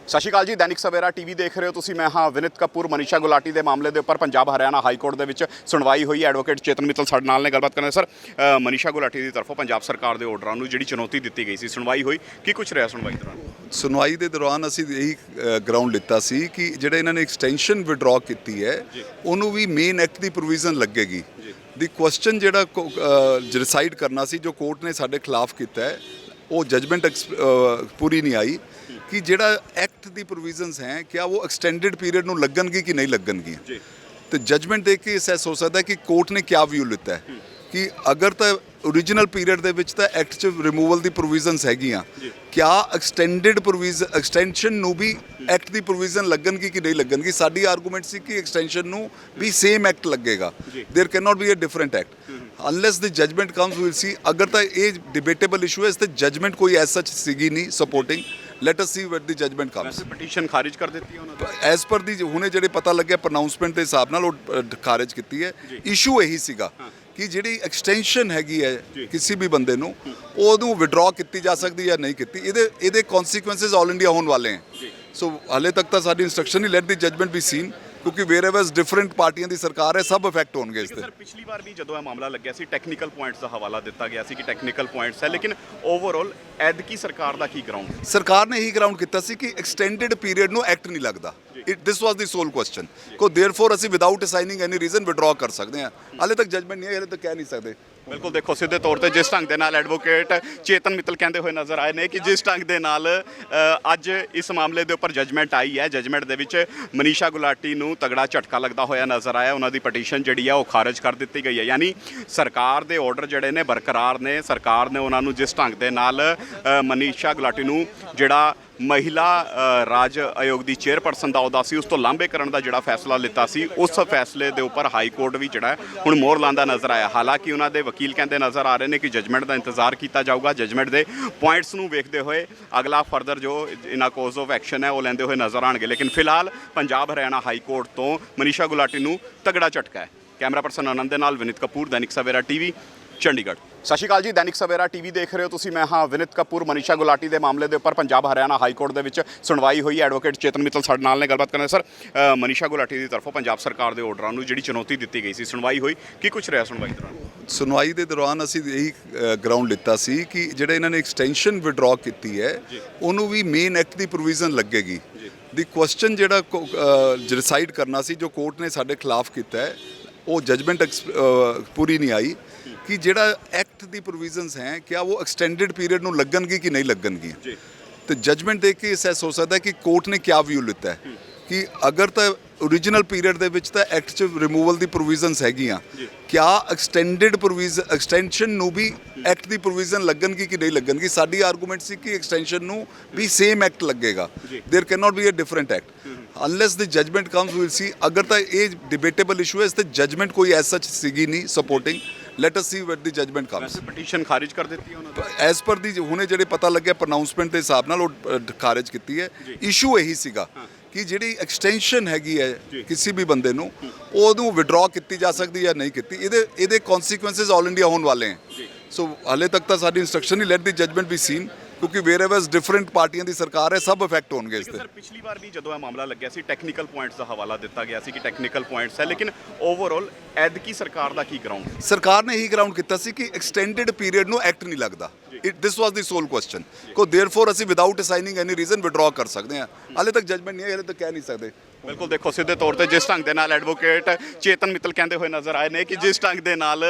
ਸਤਿ ਸ਼੍ਰੀ ਅਕਾਲ ਜੀ। ਦੈਨਿਕ ਸਵੇਰਾ ਟੀਵੀ ਦੇਖ ਰਹੇ ਹੋ ਤੁਸੀਂ। ਮੈਂ ਹਾਂ ਵਿਨਿਤ ਕਪੂਰ। ਮਨੀਸ਼ਾ ਗੁਲਾਟੀ ਦੇ ਮਾਮਲੇ ਦੇ ਉੱਪਰ ਪੰਜਾਬ ਹਰਿਆਣਾ ਹਾਈ ਕੋਰਟ ਦੇ ਵਿੱਚ ਸੁਣਵਾਈ ਹੋਈ। ਐਡਵੋਕੇਟ ਚੇਤਨ ਮਿੱਤਲ ਸਾਡੇ ਨਾਲ ਨੇ, ਗੱਲਬਾਤ ਕਰਨਾ। ਸਰ, ਮਨੀਸ਼ਾ ਗੁਲਾਟੀ ਦੀ ਤਰਫੋਂ ਪੰਜਾਬ ਸਰਕਾਰ ਦੇ ਆਰਡਰਾਂ ਨੂੰ ਜਿਹੜੀ ਚੁਣੌਤੀ ਦਿੱਤੀ ਗਈ ਸੀ, ਸੁਣਵਾਈ ਹੋਈ, ਕੀ ਕੁਝ ਰਿਹਾ ਸੁਣਵਾਈ ਦੌਰਾਨ? ਸੁਣਵਾਈ ਦੇ ਦੌਰਾਨ ਅਸੀਂ ਇਹੀ ਗਰਾਊਂਡ ਲਿੱਤਾ ਸੀ ਕਿ ਜਿਹੜਾ ਇਹਨਾਂ ਨੇ ਐਕਸਟੈਂਸ਼ਨ ਵਿਡਰਾਅ ਕੀਤੀ ਹੈ ਉਹਨੂੰ ਵੀ ਮੇਨ ਐਕਟ ਦੀ ਪ੍ਰੋਵੀਜ਼ਨ ਲੱਗੇਗੀ। ਦੀ ਕੁਐਸਚਨ ਜਿਹੜਾ ਡਿਸਾਈਡ ਕਰਨਾ ਸੀ, ਜੋ ਕੋਰਟ ਨੇ ਸਾਡੇ ਖਿਲਾਫ ਕੀਤਾ ਹੈ, ਉਹ ਜਜਮੈਂਟ ਪੂਰੀ ਨਹੀਂ ਆਈ कि ਜਿਹੜਾ एक्ट ਦੀ प्रोविजन्स हैं क्या वो एक्सटेंडेड पीरियड ਨੂੰ ਲੱਗਣਗੀ ਕਿ ਨਹੀਂ ਲੱਗਣਗੀ। ਤੇ ਜਜਮੈਂਟ ਦੇਖ ਕੇ ਅਸੈਸ ਹੋ ਸਕਦਾ ਕਿ ਕੋਰਟ ਨੇ ਕੀ ਵਿਊ ਲਿੱਤਾ ਹੈ ਕਿ ਅਗਰ ਤਾਂ ओरिजिनल पीरियड ਦੇ ਵਿੱਚ ਤਾਂ ਐਕਟ 'ਚ ਰਿਮੂਵਲ ਦੀ प्रोविजन्स ਹੈਗੀਆਂ, क्या एक्सटेंडेड एक्सटेंशन ਨੂੰ ਵੀ ਐਕਟ ਦੀ प्रोविजन ਲੱਗਣਗੀ ਕਿ ਨਹੀਂ ਲੱਗਣਗੀ। ਸਾਡੀ ਆਰਗੂਮੈਂਟ ਸੀ ਕਿ ਐਕਸਟੈਂਸ਼ਨ ਨੂੰ ਵੀ ਸੇਮ ਐਕਟ ਲੱਗੇਗਾ। There can not be a different act unless the judgment comes, we will see। अगर तो ये debatable issue है, इस जजमेंट कोई as such सीगी नहीं supporting. let us see what the judgment comes। Petition ਖਾਰਿਜ ਕਰ ਦਿੱਤੀ ਉਹਨਾਂ ਨੇ ਐਸ ਪਰ ਦੀ ਹੁਣੇ ਜਿਹੜੇ ਪਤਾ ਲੱਗਿਆ ਪਰਨਾਉਂਸਮੈਂਟ ਦੇ ਹਿਸਾਬ ਨਾਲ ਉਹ ਖਾਰਿਜ ਕੀਤੀ ਹੈ। ਇਸ਼ੂ ਇਹੀ ਸੀਗਾ ਕਿ ਜਿਹੜੀ ਐਕਸਟੈਂਸ਼ਨ ਹੈਗੀ ਹੈ ਕਿਸੇ ਵੀ ਬੰਦੇ ਨੂੰ, ਉਹਨੂੰ ਵਿਡਰਾਅ ਕੀਤੀ ਜਾ ਸਕਦੀ ਜਾਂ ਨਹੀਂ ਕੀਤੀ। ਇਹਦੇ ਕਨਸੀਕੁਐਂਸਸ ਆਲ ਇੰਡੀਆ ਹੋਣ ਵਾਲੇ ਹੈ। ਸੋ ਹਾਲੇ ਤੱਕ ਤਾਂ ਸਾਡੀ ਇਨਸਟਰਕਸ਼ਨ ਹੀ ਲੈਟ ਦੀ ਜਜਮੈਂਟ ਵੀ ਸੀਨ, ਕਿਉਂਕਿ ਵੇਅਰਐਵਰ ਡਿਫਰੈਂਟ ਪਾਰਟੀਆਂ ਦੀ ਸਰਕਾਰ ਹੈ, ਸਭ ਇਫੈਕਟ ਹੋਣਗੇ ਇਸ ਤੇ। ਸਰ, ਪਿਛਲੀ ਵਾਰ ਵੀ ਜਦੋਂ ਇਹ ਮਾਮਲਾ ਲੱਗਿਆ ਸੀ, ਟੈਕਨੀਕਲ ਪੁਆਇੰਟਸ ਦਾ ਹਵਾਲਾ ਦਿੱਤਾ ਗਿਆ ਸੀ ਕਿ ਟੈਕਨੀਕਲ ਪੁਆਇੰਟਸ ਹੈ, ਲੇਕਿਨ ਓਵਰਆਲ ਐਤਕੀ ਸਰਕਾਰ ਦਾ ਕੀ ਗਰਾਊਂਡ? ਸਰਕਾਰ ਨੇ ਇਹੀ ਗਰਾਊਂਡ ਕੀਤਾ ਸੀ ਕਿ ਐਕਸਟੈਂਡਡ ਪੀਰੀਅਡ ਨੂੰ ਐਕਟ ਨਹੀਂ ਲੱਗਦਾ। ਦਿਸ ਵਾਸ ਦੀ ਸੋਲ ਕੁਐਸਚਨ। ਕੋ ਦੇਅਰਫੋਰ ਅਸੀਂ ਵਿਦਆਊਟ ਅਸਾਈਨਿੰਗ ਐਨੀ ਰੀਜ਼ਨ ਵਿਡਰਾਅ ਕਰ ਸਕਦੇ ਹਾਂ। ਹਾਲੇ ਤੱਕ ਜਜਮੈਂਟ ਨਹੀਂ ਹੈ, ਹਾਲੇ ਤੱਕ ਕਹਿ ਨਹੀਂ ਸਕਦੇ। ਬਿਲਕੁਲ, ਦੇਖੋ ਸਿੱਧੇ ਤੌਰ ਤੇ ਜਿਸ ਢੰਗ ਦੇ ਨਾਲ ਐਡਵੋਕੇਟ ਚੇਤਨ ਮਿੱਤਲ ਕਹਿੰਦੇ ਹੋਏ ਨਜ਼ਰ ਆਏ ਨੇ ਕਿ ਜਿਸ ਢੰਗ ਦੇ ਨਾਲ ਅੱਜ ਇਸ ਮਾਮਲੇ ਦੇ ਉੱਪਰ ਜਜਮੈਂਟ ਆਈ ਹੈ, ਜਜਮੈਂਟ ਦੇ ਵਿੱਚ ਮਨੀਸ਼ਾ ਗੁਲਾਟੀ ਨੂੰ ਤਗੜਾ ਝਟਕਾ ਲੱਗਦਾ ਹੋਇਆ ਨਜ਼ਰ ਆਇਆ। ਉਹਨਾਂ ਦੀ ਪਟੀਸ਼ਨ ਜਿਹੜੀ ਆ ਉਹ ਖਾਰਜ ਕਰ ਦਿੱਤੀ ਗਈ ਹੈ। ਯਾਨੀ ਸਰਕਾਰ ਦੇ ਆਰਡਰ ਜਿਹੜੇ ਨੇ ਬਰਕਰਾਰ ਨੇ। ਸਰਕਾਰ ਨੇ ਉਹਨਾਂ ਨੂੰ ਜਿਸ ਢੰਗ ਦੇ ਨਾਲ ਮਨੀਸ਼ਾ ਗੁਲਾਟੀ ਨੂੰ ਜਿਹੜਾ ਮਹਿਲਾ ਰਾਜ ਆਯੋਗ ਦੀ ਚੇਅਰਪਰਸਨ ਦਾ ਅਹੁਦਾ ਸੀ, ਉਸ ਤੋਂ ਲਾਂਭੇ ਕਰਨ ਦਾ ਜਿਹੜਾ ਫੈਸਲਾ ਲਿੱਤਾ ਸੀ, ਉਸ ਫੈਸਲੇ ਦੇ ਉੱਪਰ ਹਾਈ ਕੋਰਟ ਵੀ ਜਿਹੜਾ ਹੁਣ ਮੋਹਰ ਲਾਉਂਦਾ ਨਜ਼ਰ ਆਇਆ। ਹਾਲਾਂਕਿ ਉਹਨਾਂ ਦੇ ਵਕੀਲ ਕਹਿੰਦੇ ਨਜ਼ਰ ਆ ਰਹੇ ਨੇ ਕਿ ਜਜਮੈਂਟ ਦਾ ਇੰਤਜ਼ਾਰ ਕੀਤਾ ਜਾਊਗਾ। ਜਜਮੈਂਟ ਦੇ ਪੁਆਇੰਟਸ ਨੂੰ ਵੇਖਦੇ ਹੋਏ ਅਗਲਾ ਫਰਦਰ ਜੋ ਇਹਨਾਂ ਕੋਰਸ ਆਫ ਐਕਸ਼ਨ ਹੈ ਉਹ ਲੈਂਦੇ ਹੋਏ ਨਜ਼ਰ ਆਉਣਗੇ। ਲੇਕਿਨ ਫਿਲਹਾਲ ਪੰਜਾਬ ਹਰਿਆਣਾ ਹਾਈ ਕੋਰਟ ਤੋਂ ਮਨੀਸ਼ਾ ਗੁਲਾਟੀ ਨੂੰ ਤਗੜਾ ਝਟਕਾ ਹੈ। ਕੈਮਰਾ ਪਰਸਨ ਆਨੰਦ ਦੇ ਨਾਲ ਵਿਨਿਤ ਕਪੂਰ, ਦੈਨਿਕ ਸਵੇਰਾ ਟੀਵੀ, ਚੰਡੀਗੜ੍ਹ। ਸਤਿ ਸ਼੍ਰੀ ਅਕਾਲ ਜੀ। ਦੈਨਿਕ ਸਵੇਰਾ ਟੀਵੀ ਦੇਖ ਰਹੇ ਹੋ ਤੁਸੀਂ। ਮੈਂ ਹਾਂ ਵਿਨਿਤ ਕਪੂਰ। ਮਨੀਸ਼ਾ ਗੁਲਾਟੀ ਦੇ ਮਾਮਲੇ ਦੇ ਉੱਪਰ ਪੰਜਾਬ ਹਰਿਆਣਾ ਹਾਈ ਕੋਰਟ ਦੇ ਵਿੱਚ ਸੁਣਵਾਈ ਹੋਈ। ਐਡਵੋਕੇਟ ਚੇਤਨ ਮਿੱਤਲ ਸਾਡੇ ਨਾਲ ਨੇ, ਗੱਲਬਾਤ ਕਰਨਾ। ਸਰ, ਮਨੀਸ਼ਾ ਗੁਲਾਟੀ ਦੀ ਤਰਫੋਂ ਪੰਜਾਬ ਸਰਕਾਰ ਦੇ ਆਰਡਰਾਂ ਨੂੰ ਜਿਹੜੀ ਚੁਣੌਤੀ ਦਿੱਤੀ ਗਈ ਸੀ, ਸੁਣਵਾਈ ਹੋਈ, ਕੀ ਕੁਝ ਰਿਹਾ ਸੁਣਵਾਈ ਦੌਰਾਨ? ਸੁਣਵਾਈ ਦੇ ਦੌਰਾਨ ਅਸੀਂ ਇਹੀ ਗਰਾਊਂਡ ਲਿੱਤਾ ਸੀ ਕਿ ਜਿਹੜਾ ਇਹਨਾਂ ਨੇ ਐਕਸਟੈਂਸ਼ਨ ਵਿਡਰਾਅ ਕੀਤੀ ਹੈ ਉਹਨੂੰ ਵੀ ਮੇਨ ਐਕਟ ਦੀ ਪ੍ਰੋਵੀਜ਼ਨ ਲੱਗੇਗੀ। ਦੀ ਕੁਐਸਚਨ ਜਿਹੜਾ ਡਿਸਾਈਡ ਕਰਨਾ ਸੀ, ਜੋ ਕੋਰਟ ਨੇ ਸਾਡੇ ਖਿਲਾਫ ਕੀਤਾ ਹੈ, ਉਹ ਜਜਮੈਂਟ ਪੂਰੀ ਨਹੀਂ ਆਈ ਕਿ ਜਿਹੜਾ ਐਕਟ ਦੀ ਪ੍ਰੋਵੀਜ਼ਨਸ ਹੈ क्या वो ਐਕਸਟੈਂਡਡ ਪੀਰੀਅਡ ਨੂੰ ਲੱਗਣਗੀ ਕਿ ਨਹੀਂ ਲੱਗਣਗੀ। ਤੇ ਜਜਮੈਂਟ ਦੇਖ ਕੇ ਅਸੈਸ ਹੋ ਸਕਦਾ ਕਿ ਕੋਰਟ ਨੇ ਕੀ ਵਿਊ ਲਿੱਤਾ ਹੈ ਕਿ ਅਗਰ ਤਾਂ ओरिजिनल पीरियड ਦੇ ਵਿੱਚ ਤਾਂ ਐਕਟ 'ਚ ਰਿਮੂਵਲ ਦੀ प्रोविजन्स ਹੈਗੀਆਂ, क्या एक्सटेंडेड एक्सटेंशन ਨੂੰ ਵੀ ਐਕਟ ਦੀ प्रोविजन ਲੱਗਣਗੀ ਕਿ ਨਹੀਂ ਲੱਗਣਗੀ। ਸਾਡੀ ਆਰਗੂਮੈਂਟ ਸੀ ਕਿ ਐਕਸਟੈਂਸ਼ਨ ਨੂੰ ਵੀ ਸੇਮ ਐਕਟ ਲੱਗੇਗਾ। There can not be a different act unless the judgment comes, we will see। अगर तो ये debatable issue है, इस जजमेंट कोई as such सीगी नहीं supporting. let us see what the judgment comes। Petition ਖਾਰਿਜ ਕਰ ਦਿੱਤੀ ਉਹਨਾਂ ਨੇ ਐਸ ਪਰ ਦੀ ਹੁਣੇ ਜਿਹੜੇ ਪਤਾ ਲੱਗਿਆ ਪਰਨਾਉਂਸਮੈਂਟ ਦੇ ਹਿਸਾਬ ਨਾਲ ਉਹ ਖਾਰਿਜ ਕੀਤੀ ਹੈ। ਇਸ਼ੂ ਇਹੀ ਸੀਗਾ ਕਿ ਜਿਹੜੀ ਐਕਸਟੈਂਸ਼ਨ ਹੈਗੀ ਹੈ ਕਿਸੇ ਵੀ ਬੰਦੇ ਨੂੰ, ਉਹਨੂੰ ਵਿਡਰਾਅ ਕੀਤੀ ਜਾ ਸਕਦੀ ਜਾਂ ਨਹੀਂ ਕੀਤੀ। ਇਹਦੇ ਕਨਸੀਕੁਐਂਸਸ ਆਲ ਇੰਡੀਆ ਹੋਣ ਵਾਲੇ ਹੈ। ਸੋ ਹਾਲੇ ਤੱਕ ਤਾਂ ਸਾਡੀ ਇਨਸਟਰਕਸ਼ਨ ਹੀ ਲੈਟ ਦੀ ਜਜਮੈਂਟ ਵੀ ਸੀਨ, ਕਿਉਂਕਿ ਵੇਅਰਐਵਰ ਡਿਫਰੈਂਟ ਪਾਰਟੀਆਂ ਦੀ ਸਰਕਾਰ ਹੈ, ਸਭ ਇਫੈਕਟ ਹੋਣਗੇ ਇਸ ਤੇ। ਸਰ, ਪਿਛਲੀ ਵਾਰ ਵੀ ਜਦੋਂ ਇਹ ਮਾਮਲਾ ਲੱਗਿਆ ਸੀ, ਟੈਕਨੀਕਲ ਪੁਆਇੰਟਸ ਦਾ ਹਵਾਲਾ ਦਿੱਤਾ ਗਿਆ ਸੀ ਕਿ ਟੈਕਨੀਕਲ ਪੁਆਇੰਟਸ ਹੈ, ਲੇਕਿਨ ਓਵਰਆਲ ਐਤਕੀ ਸਰਕਾਰ ਦਾ ਕੀ ਗਰਾਊਂਡ? ਸਰਕਾਰ ਨੇ ਇਹੀ ਗਰਾਊਂਡ ਕੀਤਾ ਸੀ ਕਿ ਐਕਸਟੈਂਡਡ ਪੀਰੀਅਡ ਨੂੰ ਐਕਟ ਨਹੀਂ ਲੱਗਦਾ। ਦਿਸ ਵਾਸ ਦੀ ਸੋਲ ਕੁਐਸਚਨ। ਕੋ ਦੇਅਰਫੋਰ ਅਸੀਂ ਵਿਦਆਊਟ ਅਸਾਈਨਿੰਗ ਐਨੀ ਰੀਜ਼ਨ ਵਿਡਰਾਅ ਕਰ ਸਕਦੇ ਹਾਂ। ਹਾਲੇ ਤੱਕ ਜਜਮੈਂਟ ਨਹੀਂ ਹੈ, ਹਾਲੇ ਤੱਕ ਕਹਿ ਨਹੀਂ ਸਕਦੇ। ਬਿਲਕੁਲ, ਦੇਖੋ ਸਿੱਧੇ ਤੌਰ ਤੇ ਜਿਸ ਢੰਗ ਦੇ ਨਾਲ ਐਡਵੋਕੇਟ ਚੇਤਨ ਮਿੱਤਲ ਕਹਿੰਦੇ ਹੋਏ ਨਜ਼ਰ ਆਏ ਨੇ ਕਿ ਜਿਸ ਢੰਗ ਦੇ ਨਾਲ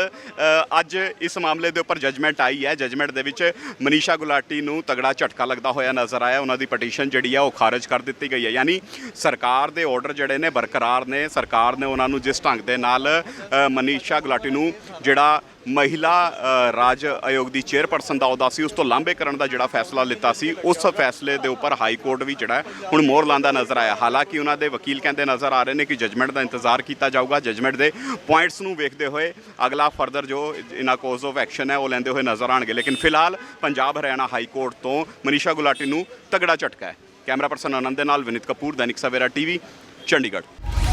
ਅੱਜ ਇਸ ਮਾਮਲੇ ਦੇ ਉੱਪਰ ਜਜਮੈਂਟ ਆਈ ਹੈ, ਜਜਮੈਂਟ ਦੇ ਵਿੱਚ ਮਨੀਸ਼ਾ ਗੁਲਾਟੀ ਨੂੰ ਤਗੜਾ ਝਟਕਾ ਲੱਗਦਾ ਹੋਇਆ ਨਜ਼ਰ ਆਇਆ। ਉਹਨਾਂ ਦੀ ਪਟੀਸ਼ਨ ਜਿਹੜੀ ਆ ਉਹ ਖਾਰਜ ਕਰ ਦਿੱਤੀ ਗਈ ਹੈ। ਯਾਨੀ ਸਰਕਾਰ ਦੇ ਆਰਡਰ ਜਿਹੜੇ ਨੇ ਬਰਕਰਾਰ ਨੇ। ਸਰਕਾਰ ਨੇ ਉਹਨਾਂ ਨੂੰ ਜਿਸ ਢੰਗ ਦੇ ਨਾਲ ਮਨੀਸ਼ਾ ਗੁਲਾਟੀ ਨੂੰ ਜਿਹੜਾ ਮਹਿਲਾ ਰਾਜ ਆਯੋਗ ਦੀ ਚੇਅਰਪਰਸਨ ਦਾ ਅਹੁਦਾ ਸੀ, ਉਸ ਤੋਂ ਲਾਂਭੇ ਕਰਨ ਦਾ ਜਿਹੜਾ ਫੈਸਲਾ ਲਿੱਤਾ ਸੀ, ਉਸ ਫੈਸਲੇ ਦੇ ਉੱਪਰ ਹਾਈ ਕੋਰਟ ਵੀ ਜਿਹੜਾ ਹੁਣ ਮੋਹਰ ਲਾਉਂਦਾ ਨਜ਼ਰ ਆਇਆ। ਹਾਲਾਂਕਿ ਉਹਨਾਂ ਦੇ ਵਕੀਲ ਕਹਿੰਦੇ ਨਜ਼ਰ ਆ ਰਹੇ ਨੇ ਕਿ ਜਜਮੈਂਟ ਦਾ ਇੰਤਜ਼ਾਰ ਕੀਤਾ ਜਾਊਗਾ। ਜਜਮੈਂਟ ਦੇ ਪੁਆਇੰਟਸ ਨੂੰ ਵੇਖਦੇ ਹੋਏ ਅਗਲਾ ਫਰਦਰ ਜੋ ਇਹਨਾਂ ਕੋਰਸ ਆਫ ਐਕਸ਼ਨ ਹੈ ਉਹ ਲੈਂਦੇ ਹੋਏ ਨਜ਼ਰ ਆਉਣਗੇ। ਲੇਕਿਨ ਫਿਲਹਾਲ ਪੰਜਾਬ ਹਰਿਆਣਾ ਹਾਈ ਕੋਰਟ ਤੋਂ ਮਨੀਸ਼ਾ ਗੁਲਾਟੀ ਨੂੰ ਤਗੜਾ ਝਟਕਾ ਹੈ। ਕੈਮਰਾ ਪਰਸਨ ਆਨੰਦ ਦੇ ਨਾਲ ਵਿਨਿਤ ਕਪੂਰ, ਦੈਨਿਕ ਸਵੇਰਾ ਟੀਵੀ, ਚੰਡੀਗੜ੍ਹ।